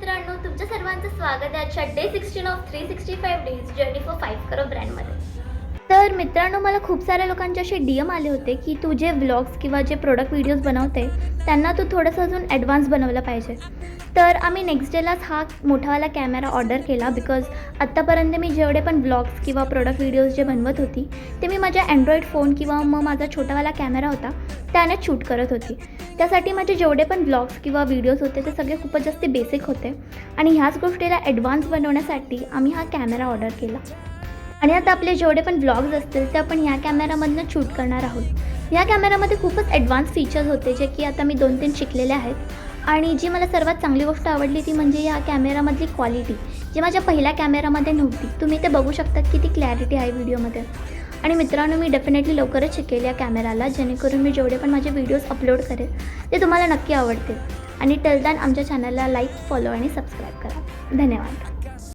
मित्रांनो, तुमच्या सर्वांचं स्वागत आहे आजच्या day 16 of 365 days journey for 5 crore ब्रँडमध्ये. तर मित्रांनो, मला खूप साऱ्या लोकांचे असे DM आले होते की तू जे व्लॉग्स किंवा जे प्रोडक्ट व्हिडिओज बनवते त्यांना तू थोडंसं अजून ॲडव्हान्स बनवलं पाहिजे. तर आम्ही नेक्स्ट डेलाच हा मोठावाला कॅमेरा ऑर्डर केला बिकॉज आत्तापर्यंत मी जेवढे पण व्लॉग्स किंवा प्रोडक्ट व्हिडिओज जे बनवत होती ते मी माझ्या अँड्रॉईड फोन किंवा मग माझा छोटावाला कॅमेरा होता त्यानेच शूट करत होती. त्यासाठी माझे जेवढे पण व्लॉग्स किंवा व्हिडिओज होते ते सगळे खूपच जास्त बेसिक होते आणि ह्याच गोष्टीला ॲडव्हान्स बनवण्यासाठी आम्ही हा कॅमेरा ऑर्डर केला. आणि आता आपले जेवढे पण व्लॉग्स असतील ते आपण ह्या कॅमेरामधनं शूट करणार आहोत. या कॅमेरामध्ये खूपच ॲडव्हान्स फीचर्स होते जे की आता मी 2-3 शिकलेले आहेत. आणि जी मला सर्वात चांगली गोष्ट आवडली ती म्हणजे या कॅमेरामधली क्वालिटी जी माझ्या पहिल्या कॅमेरामध्ये नव्हती. तुम्ही ते बघू शकता किती क्लॅरिटी आहे व्हिडिओमध्ये. आणि मित्रांनो, मी डेफिनेटली लवकरच शिकेल या कॅमेराला जेणेकरून मी जेवढे पण माझे व्हिडिओज अपलोड करेल ते तुम्हाला नक्की आवडतील. आणि टिल दॅन आमच्या चॅनलला लाईक, फॉलो आणि सबस्क्राईब करा. धन्यवाद.